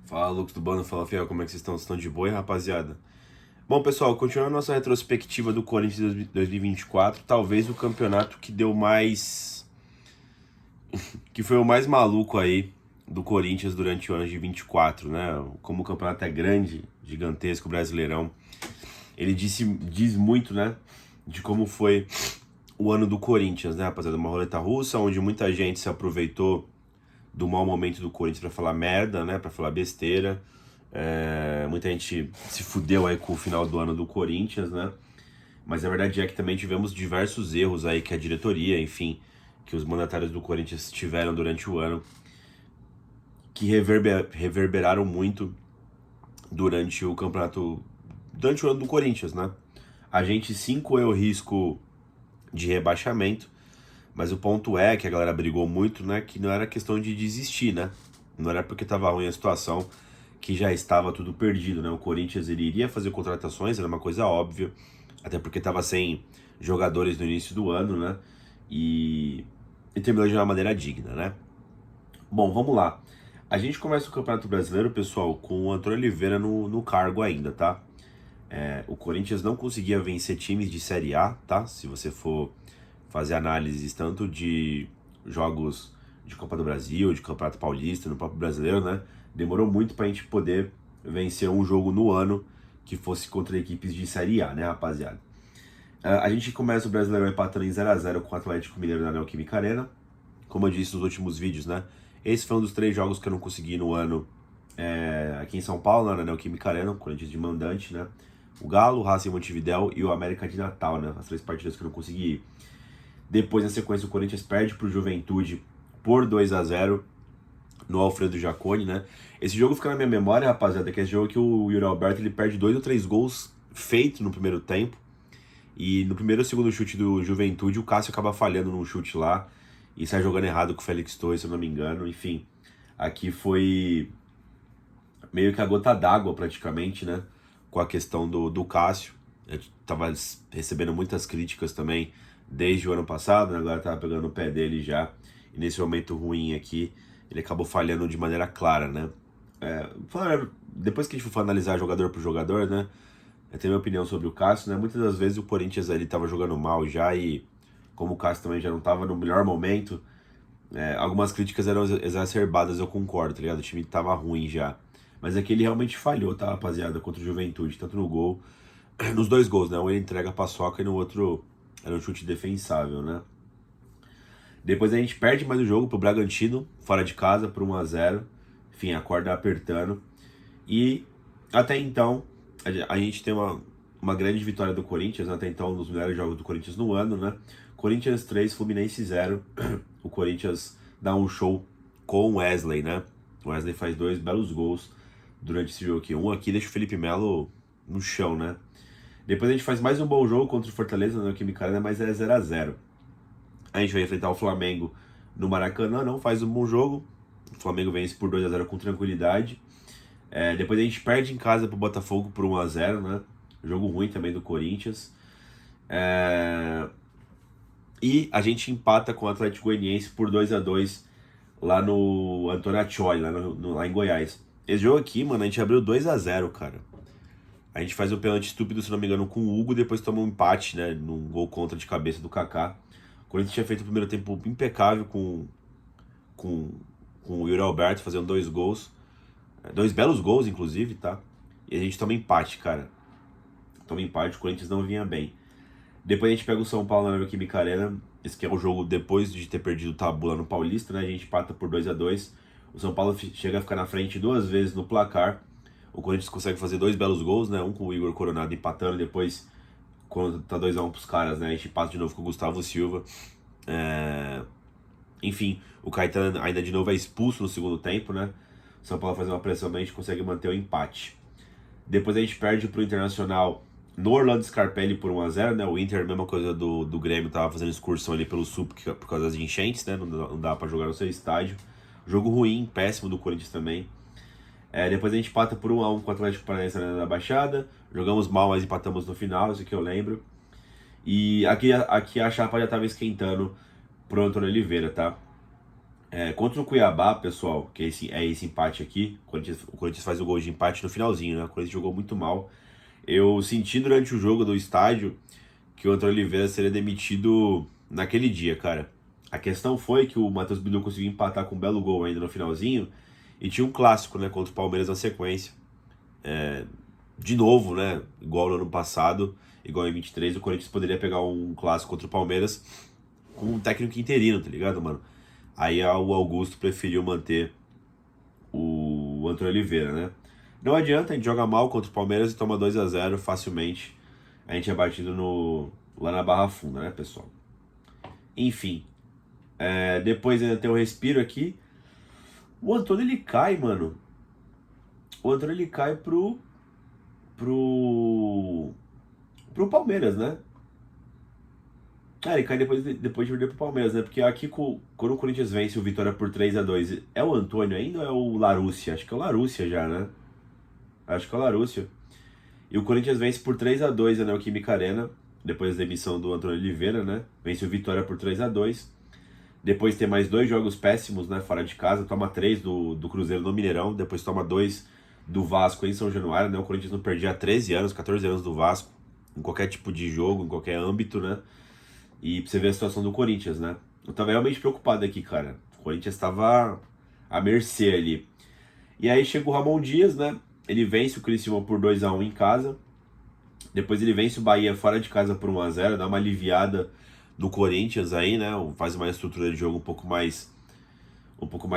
Fala, Lucas do Bando, fala, Fiel, como é que vocês estão? Vocês estão de boa, hein, rapaziada? Bom, pessoal, continuando a nossa retrospectiva do Corinthians 2024, talvez o campeonato que deu mais... que foi o mais maluco aí do Corinthians durante o ano de 24, né? Como o campeonato é grande, gigantesco, brasileirão, ele diz muito, né, de como foi o ano do Corinthians, né, rapaziada? Uma roleta russa, onde muita gente se aproveitou do mau momento do Corinthians pra falar merda, né? Pra falar besteira. Muita gente se fudeu aí com o final do ano do Corinthians, né? Mas a verdade é que também tivemos diversos erros aí que a diretoria, enfim, que os mandatários do Corinthians tiveram durante o ano, que reverberaram muito durante o campeonato, durante o ano do Corinthians, né? A gente sim correu o risco de rebaixamento, mas o ponto é que a galera brigou muito, né? Que não era questão de desistir, né? Não era porque tava ruim a situação que já estava tudo perdido, né? O Corinthians ele iria fazer contratações, era uma coisa óbvia, até porque estava sem jogadores no início do ano, né? E terminou de uma maneira digna, né? Bom, vamos lá. A gente começa o Campeonato Brasileiro, pessoal, com o Antônio Oliveira no cargo ainda, tá? O Corinthians não conseguia vencer times de Série A, tá? Se você for fazer análises tanto de jogos de Copa do Brasil, de Campeonato Paulista, no próprio Brasileiro, né? Demorou muito pra gente poder vencer um jogo no ano que fosse contra equipes de Série A, né, rapaziada? A gente começa o Brasileirão empatando em 0x0 com o Atlético Mineiro na Neoquímica Arena. Como eu disse nos últimos vídeos, né? Esse foi um dos 3 jogos que eu não consegui no ano aqui em São Paulo, na Neoquímica Arena, Corinthians de mandante, né? O Galo, o Racing Montevidéu e o América de Natal, né? As 3 partidas que eu não consegui ir. Depois, na sequência, o Corinthians perde pro Juventude por 2x0 no Alfredo Jaconi, né? Esse jogo fica na minha memória, rapaziada, que é esse jogo que o Yuri Alberto ele perde 2 ou 3 gols feitos no primeiro tempo. E no primeiro ou segundo chute do Juventude, o Cássio acaba falhando num chute lá e sai jogando errado com o Félix Torres, se eu não me engano. Enfim, aqui foi meio que a gota d'água praticamente, né? Com a questão do Cássio. Eu tava recebendo muitas críticas também desde o ano passado, né? Agora tava pegando o pé dele já. E nesse momento ruim aqui, ele acabou falhando de maneira clara, né? Depois que a gente for analisar jogador por jogador, né? Eu tenho minha opinião sobre o Cássio, né? Muitas das vezes o Corinthians ali tava jogando mal já e como o Cássio também já não tava no melhor momento, algumas críticas eram exacerbadas, eu concordo, tá ligado? O time tava ruim já. Mas é que ele realmente falhou, tá, rapaziada, contra o Juventude, tanto no gol, nos 2 gols, né? Um ele entrega a paçoca e no outro era um chute defensável, né? Depois a gente perde mais o jogo pro Bragantino, fora de casa, por 1x0. Enfim, a corda apertando. E até então, a gente tem uma grande vitória do Corinthians, né? Até então, um dos melhores jogos do Corinthians no ano, né? Corinthians 3, Fluminense 0. O Corinthians dá um show com o Wesley, né? O Wesley faz 2 belos gols durante esse jogo aqui. Um aqui deixa o Felipe Melo no chão, né? Depois a gente faz mais um bom jogo contra o Fortaleza na Química Arena, mas é 0x0. A gente vai enfrentar o Flamengo no Maracanã, não faz um bom jogo. O Flamengo vence por 2x0 com tranquilidade. Depois a gente perde em casa pro Botafogo por 1x0, né? Jogo ruim também do Corinthians. E a gente empata com o Atlético Goianiense por 2x2 lá no Antônio Ascioli, lá em Goiás. Esse jogo aqui, mano, a gente abriu 2x0, cara. A gente faz um pênalti estúpido, se não me engano, com o Hugo, depois toma um empate, né? Num gol contra de cabeça do Kaká. O Corinthians tinha feito o primeiro tempo impecável com, com o Yuri Alberto fazendo 2 gols. 2 belos gols, inclusive, tá? E a gente toma empate, cara. Toma empate, o Corinthians não vinha bem. Depois a gente pega o São Paulo na Neoquímica Arena. Esse que é o jogo depois de ter perdido o tabu lá no Paulista, né? A gente empata por 2x2. O São Paulo chega a ficar na frente 2 vezes no placar. O Corinthians consegue fazer 2 belos gols, né? Um com o Igor Coronado empatando, depois, quando tá 2x1 pros caras, né? A gente empata de novo com o Gustavo Silva. Enfim, o Caetano ainda de novo é expulso no segundo tempo, né? O São Paulo faz uma pressão, mas a gente consegue manter o empate. Depois a gente perde pro Internacional no Orlando Scarpelli por 1x0, né? O Inter, mesma coisa do Grêmio, tava fazendo excursão ali pelo Sul por causa das enchentes, né? Não dá pra jogar no seu estádio. Jogo ruim, péssimo do Corinthians também. Depois a gente empata por 1x1 com o Atlético Paranaense na Baixada. Jogamos mal, mas empatamos no final, isso que eu lembro. E aqui a chapa já tava esquentando pro Antônio Oliveira, tá? Contra o Cuiabá, pessoal, que é esse empate aqui, o Corinthians faz o gol de empate no finalzinho, né? O Corinthians jogou muito mal. Eu senti durante o jogo do estádio que o Antônio Oliveira seria demitido naquele dia, cara. A questão foi que o Matheus Bidu conseguiu empatar com um belo gol ainda no finalzinho e tinha um clássico, né, contra o Palmeiras na sequência. De novo, né, igual no ano passado, igual em 23, o Corinthians poderia pegar um clássico contra o Palmeiras com um técnico interino, tá ligado, mano? Aí o Augusto preferiu manter o Antônio Oliveira, né? Não adianta, a gente joga mal contra o Palmeiras e toma 2-0 facilmente. A gente é batido lá na Barra Funda, né, pessoal? Enfim, depois ainda tem o respiro aqui. O Antônio, ele cai, mano. O Antônio, ele cai pro Palmeiras, né? Ele cai depois de perder pro Palmeiras, né? Porque aqui, quando o Corinthians vence o Vitória por 3-2, é o Antônio ainda ou é o Larúcia? Acho que é o Larúcia já, né? Acho que é o Larúcia. E o Corinthians vence por 3-2 na Neoquímica Arena, depois da demissão do Antônio Oliveira, né? Vence o Vitória por 3-2. Depois tem mais 2 jogos péssimos, né? Fora de casa. Toma 3 do Cruzeiro no Mineirão. Depois toma 2 do Vasco em São Januário, né? O Corinthians não perdia há 13 anos, 14 anos do Vasco. Em qualquer tipo de jogo, em qualquer âmbito, né? E pra você ver a situação do Corinthians, né? Eu tava realmente preocupado aqui, cara. O Corinthians estava à mercê ali. E aí chega o Ramon Dias, né? Ele vence o Criciúma por 2-1 em casa. Depois ele vence o Bahia fora de casa por 1-0, dá uma aliviada no Corinthians aí, né? Faz uma estrutura de jogo um pouco mais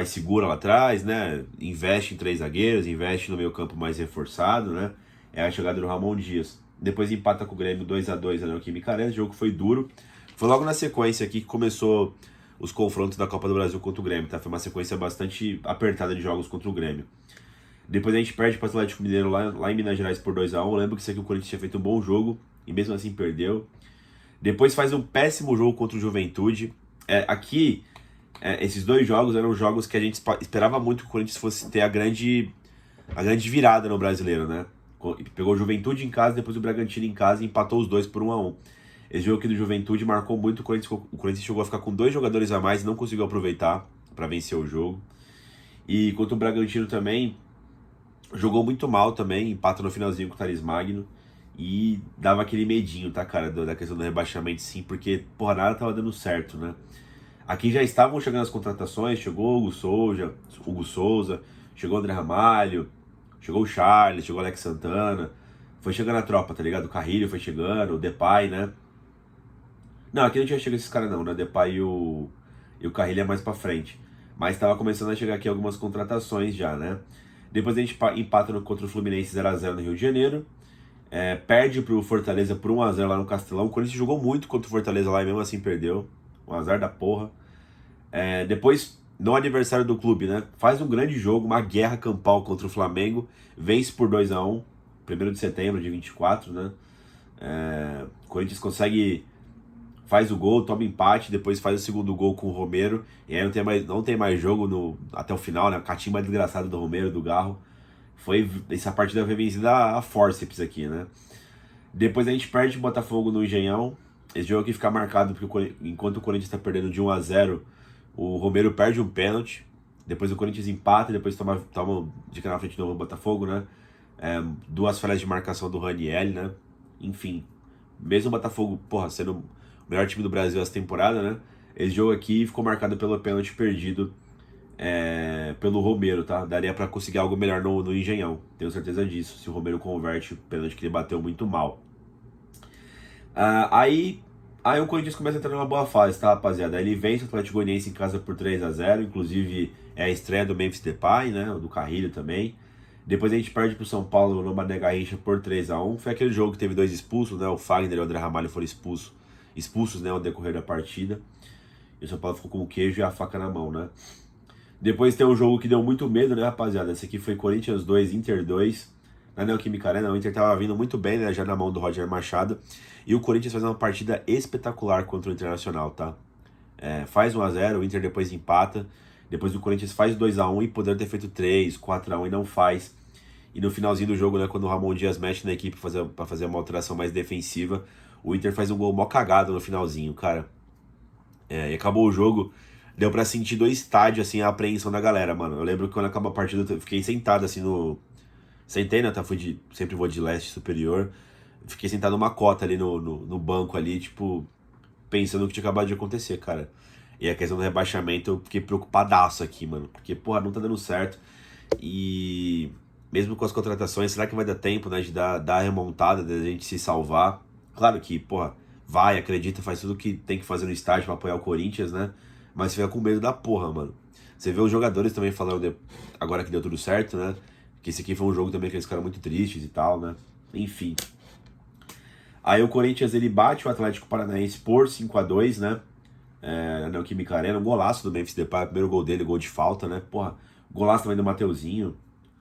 segura lá atrás, né? Investe em 3 zagueiros, investe no meio-campo mais reforçado, né? É a chegada do Ramon Dias. Depois empata com o Grêmio 2-2 na Neoquímica Arena. O jogo foi duro. Foi logo na sequência aqui que começou os confrontos da Copa do Brasil contra o Grêmio, tá? Foi uma sequência bastante apertada de jogos contra o Grêmio. Depois a gente perde para o Atlético Mineiro lá em Minas Gerais por 2-1. Eu lembro que isso aqui o Corinthians tinha feito um bom jogo e mesmo assim perdeu. Depois faz um péssimo jogo contra o Juventude. Esses 2 jogos eram jogos que a gente esperava muito que o Corinthians fosse ter a grande virada no Brasileiro, né? Pegou o Juventude em casa, depois o Bragantino em casa e empatou os 2 por 1-1. Esse jogo aqui do Juventude marcou muito. O Corinthians chegou a ficar com 2 jogadores a mais e não conseguiu aproveitar para vencer o jogo. E contra o Bragantino também, jogou muito mal também, empata no finalzinho com o Thales Magno. E dava aquele medinho, tá, cara, da questão do rebaixamento, sim, porque, porra, nada tava dando certo, né? Aqui já estavam chegando as contratações, chegou o Hugo Souza, chegou o André Ramalho, chegou o Charles, chegou o Alex Santana. Foi chegando a tropa, tá ligado? O Carrilho foi chegando, o Depay, né? Não, aqui não tinha chegado esses caras não, né? Depay e o Carrilho é mais pra frente. Mas tava começando a chegar aqui algumas contratações já, né? Depois a gente empata contra o Fluminense 0-0 no Rio de Janeiro. Perde pro Fortaleza por 1-0 lá no Castelão. O Corinthians jogou muito contra o Fortaleza lá e mesmo assim perdeu. Um azar da porra. Depois, no aniversário do clube, né? Faz um grande jogo, uma guerra campal contra o Flamengo. Vence por 2-1. 1º de setembro de 24, né? O Corinthians faz o gol, toma empate, depois faz o segundo gol com o Romero, e aí não tem mais jogo até o final, né? A catimba desgraçada do Romero, do Garro. Essa partida foi vencida a forceps aqui, né? Depois a gente perde o Botafogo no Engenhão. Esse jogo aqui fica marcado porque enquanto o Corinthians está perdendo de 1-0, o Romero perde um pênalti. Depois o Corinthians empata, depois toma de na frente do Botafogo, né? 2 falhas de marcação do Raniel, né? Enfim, mesmo o Botafogo, porra, sendo o melhor time do Brasil essa temporada, né? Esse jogo aqui ficou marcado pelo pênalti perdido pelo Romero, tá? Daria pra conseguir algo melhor no Engenhão, tenho certeza disso, se o Romero converte o pênalti que ele bateu muito mal. Aí o Corinthians começa a entrar numa boa fase, tá, rapaziada? Aí ele vence o Atlético Goianiense em casa por 3-0, inclusive é a estreia do Memphis Depay, né? Do Carrilho também. Depois a gente perde pro São Paulo no Mané Garrincha por 3-1. Foi aquele jogo que teve 2 expulsos, né? O Fagner e o André Ramalho foram expulsos, né, ao decorrer da partida. E o São Paulo ficou com o queijo e a faca na mão, né? Depois tem um jogo que deu muito medo, né, rapaziada? Esse aqui foi Corinthians 2, Inter 2. Na Neoquímica Arena, o Inter tava vindo muito bem, né? Já na mão do Roger Machado. E o Corinthians faz uma partida espetacular contra o Internacional, tá? Faz 1-0, o Inter depois empata. Depois o Corinthians faz 2-1 e poderia ter feito 3, 4-1 e não faz. E no finalzinho do jogo, né, quando o Ramon Dias mexe na equipe pra fazer uma alteração mais defensiva, o Inter faz um gol mó cagado no finalzinho, cara. E acabou o jogo. deu pra sentir do estádio, assim, a apreensão da galera, mano. Eu lembro que quando acabou a partida, eu fiquei sentado, assim, no... Sentei, né, tá? Sempre vou de leste superior. Fiquei sentado numa cota ali no banco ali, tipo, pensando no que tinha acabado de acontecer, cara. E a questão do rebaixamento, eu fiquei preocupadaço aqui, mano. Porque, porra, não tá dando certo. E mesmo com as contratações, será que vai dar tempo, né, de dar a remontada, de a gente se salvar? Claro que, porra, vai, acredita, faz tudo que tem que fazer no estádio pra apoiar o Corinthians, né? Mas fica com medo da porra, mano. Você vê os jogadores também falando, agora que deu tudo certo, né? Que esse aqui foi um jogo também que eles ficaram muito tristes e tal, né? Enfim. Aí o Corinthians, ele bate o Atlético Paranaense por 5-2, né? Na Neoquímica Arena, um golaço do Memphis Depay, primeiro gol dele, gol de falta, né? Porra, golaço também do Mateuzinho.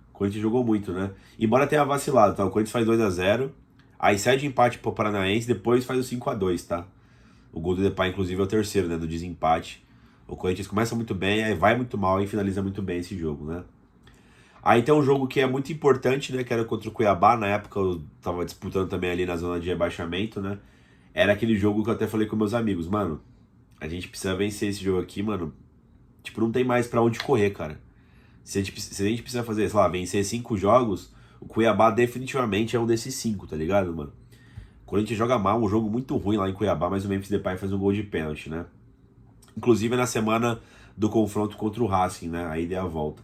O Corinthians jogou muito, né? Embora tenha vacilado, tá? O Corinthians faz 2-0, aí cede empate pro Paranaense, depois faz o 5-2, tá? O gol do Depay, inclusive, é o terceiro, né? Do desempate. O Corinthians começa muito bem, aí vai muito mal e finaliza muito bem esse jogo, né? Aí tem um jogo que é muito importante, né? Que era contra o Cuiabá. Na época eu tava disputando também ali na zona de rebaixamento, né? Era aquele jogo que eu até falei com meus amigos, mano. A gente precisa vencer esse jogo aqui, mano. Tipo, não tem mais pra onde correr, cara. Se a gente precisa fazer, sei lá, vencer 5 jogos, o Cuiabá definitivamente é um desses 5, tá ligado, mano? Quando a gente joga mal, um jogo muito ruim lá em Cuiabá, mas o Memphis Depay faz um gol de pênalti, né? Inclusive na semana do confronto contra o Racing, né? A ida e a volta.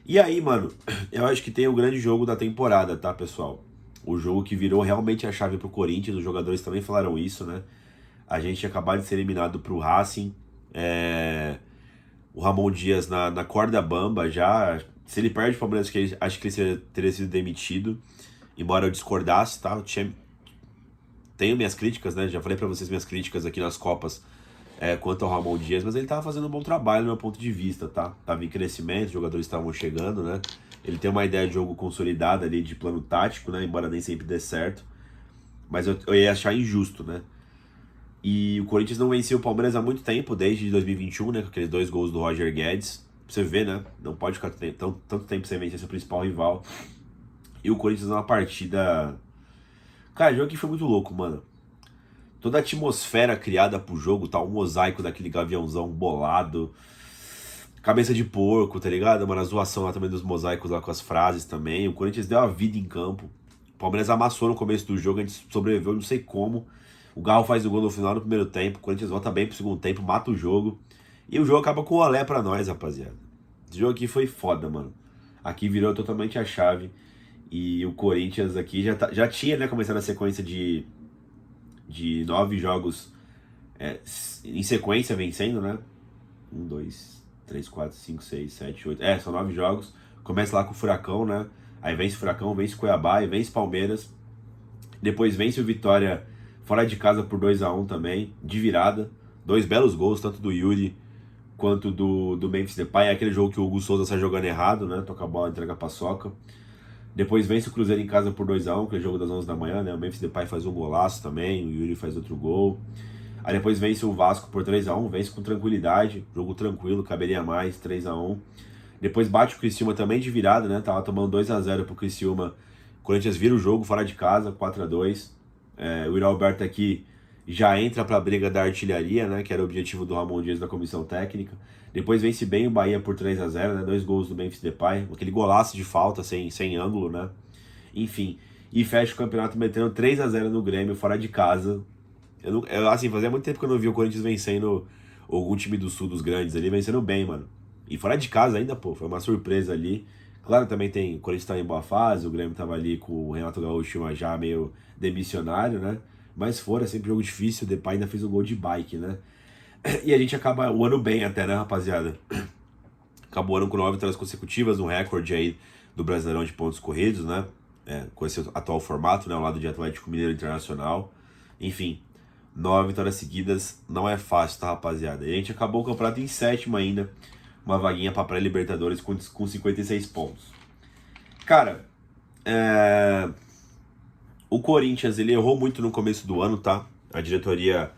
E aí, mano, eu acho que tem o grande jogo da temporada, tá, pessoal? O jogo que virou realmente a chave pro Corinthians, os jogadores também falaram isso, né? A gente tinha acabado de ser eliminado pro Racing, o Ramon Dias na corda bamba já. Se ele perde o Palmeiras, acho que ele teria sido demitido, embora eu discordasse, tá? Tenho minhas críticas, né? Já falei pra vocês minhas críticas aqui nas Copas quanto ao Ramon Dias, mas ele tava fazendo um bom trabalho no meu ponto de vista, tá? Tava em crescimento, os jogadores estavam chegando, né? Ele tem uma ideia de jogo consolidada ali, de plano tático, né? Embora nem sempre dê certo. Mas eu ia achar injusto, né? E o Corinthians não vencia o Palmeiras há muito tempo, desde 2021, né? Com aqueles 2 gols do Roger Guedes. Pra você ver, né? Não pode ficar tanto tempo sem vencer seu principal rival. E o Corinthians numa partida... Cara, o jogo aqui foi muito louco, mano. Toda a atmosfera criada pro jogo, tá? O mosaico daquele gaviãozão bolado. Cabeça de porco, tá ligado? Mano, a zoação lá também dos mosaicos lá com as frases também. O Corinthians deu a vida em campo. O Palmeiras amassou no começo do jogo, a gente sobreviveu, não sei como. O Galo faz o gol no final do primeiro tempo. O Corinthians volta bem pro segundo tempo, mata o jogo. E o jogo acaba com o olé pra nós, rapaziada. Esse jogo aqui foi foda, mano. Aqui virou totalmente a chave. E o Corinthians aqui já tinha, né, começado a sequência de 9 jogos em sequência vencendo, né? 1, 2, 3, 4, 5, 6, 7, 8. São 9 jogos. Começa lá com o Furacão, né? Aí vence o Furacão, vence o Cuiabá e vence o Palmeiras. Depois vence o Vitória fora de casa por 2-1 também, de virada. 2 belos gols, tanto do Yuri quanto do Memphis Depay. É aquele jogo que o Hugo Souza sai jogando errado, né? Toca a bola, entrega a paçoca. Depois vence o Cruzeiro em casa por 2-1, que é o jogo das 11 da manhã, né? O Memphis Depay faz um golaço também, o Yuri faz outro gol. Aí depois vence o Vasco por 3-1, vence com tranquilidade, jogo tranquilo, caberia mais, 3-1. Depois bate o Criciúma também de virada, né? Tava tomando 2-0 pro Criciúma. O Corinthians vira o jogo fora de casa, 4-2. O Yuri Alberto aqui já entra pra briga da artilharia, né? Que era o objetivo do Ramon Dias da comissão técnica. Depois vence bem o Bahia por 3-0, né? 2 gols do Memphis Depay. Aquele golaço de falta, sem ângulo, né? Enfim. E fecha o campeonato metendo 3-0 no Grêmio, fora de casa. Assim, fazia muito tempo que eu não vi o Corinthians vencendo algum time do Sul dos grandes ali, vencendo bem, mano. E fora de casa ainda, pô, foi uma surpresa ali. Claro, também o Corinthians tá em boa fase, o Grêmio tava ali com o Renato Gaúcho já meio demissionário, né? Mas fora, sempre jogo difícil, o Depay ainda fez um gol de bike, né? E a gente acaba o ano bem até, né, rapaziada? Acabou o ano com 9 vitórias consecutivas, um recorde aí do Brasileirão de pontos corridos, né? Com esse atual formato, né? Ao lado de Atlético Mineiro Internacional. Enfim, 9 vitórias seguidas não é fácil, tá, rapaziada? E a gente acabou o campeonato em 7º ainda. Uma vaguinha pra pré-Libertadores com 56 pontos. Cara, o Corinthians, ele errou muito no começo do ano, tá? A diretoria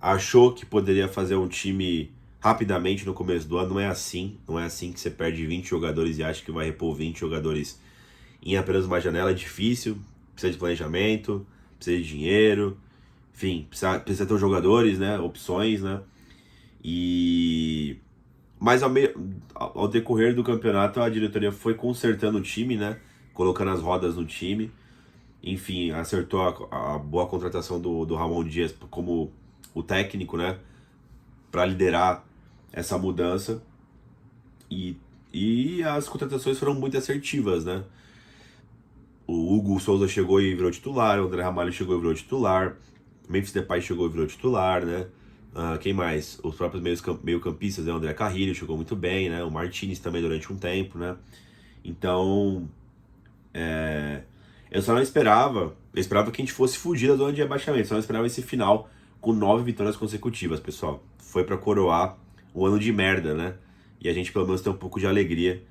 achou que poderia fazer um time rapidamente no começo do ano. Não é assim. Não é assim que você perde 20 jogadores e acha que vai repor 20 jogadores em apenas uma janela. É difícil. Precisa de planejamento, precisa de dinheiro. Enfim, precisa ter os jogadores, né? Opções, né? Mas ao decorrer do campeonato, a diretoria foi consertando o time, né? Colocando as rodas no time. Enfim, acertou a boa contratação do Ramon Dias como o técnico, né? Para liderar essa mudança. E as contratações foram muito assertivas, né? O Hugo Souza chegou e virou titular, o André Ramalho chegou e virou titular, Memphis Depay chegou e virou titular, né? Quem mais? Os próprios meio-campistas, né? O André Carrillo chegou muito bem, né? O Martinez também durante um tempo, né? Então, eu só não esperava, eu esperava que a gente fosse fugir da zona de rebaixamento, só não esperava esse final com 9 vitórias consecutivas, pessoal. Foi pra coroar um ano de merda, né? E a gente pelo menos tem um pouco de alegria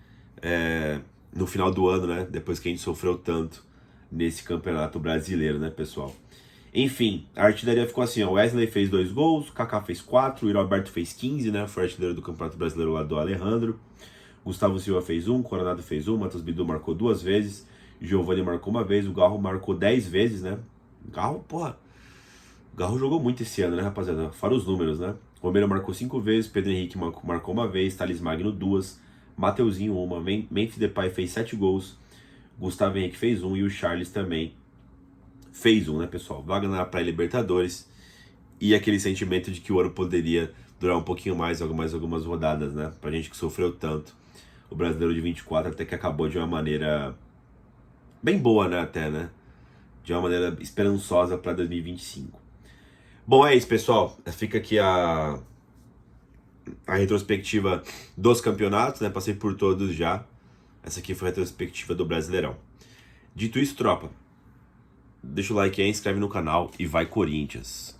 no final do ano, né? Depois que a gente sofreu tanto nesse campeonato brasileiro, né, pessoal? Enfim, a artilharia ficou assim, ó. Wesley fez 2 gols, Kaká fez 4, o Roberto fez 15, né? Foi artilheiro do Campeonato Brasileiro lá do Alejandro. Gustavo Silva fez 1, Coronado fez 1, Matheus Bidu marcou 2 vezes, Giovani marcou 1 vez, o Garro marcou 10 vezes, né? Garro, porra, o Garro jogou muito esse ano, né, rapaziada? Fora os números, né? Romero marcou 5 vezes, Pedro Henrique marcou 1 vez, Thales Magno 2, Mateuzinho 1, Memphis Depay fez 7 gols, Gustavo Henrique fez 1 e o Charles também fez 1, né, pessoal? Vaga na pré-Libertadores e aquele sentimento de que o ano poderia durar um pouquinho mais algumas rodadas, né? Pra gente que sofreu tanto. O Brasileiro de 24 até que acabou de uma maneira bem boa, né, até, né? De uma maneira esperançosa para 2025. Bom, é isso, pessoal. Fica aqui a retrospectiva dos campeonatos, né? Passei por todos já. Essa aqui foi a retrospectiva do Brasileirão. Dito isso, tropa, deixa o like aí, inscreve no canal e vai Corinthians!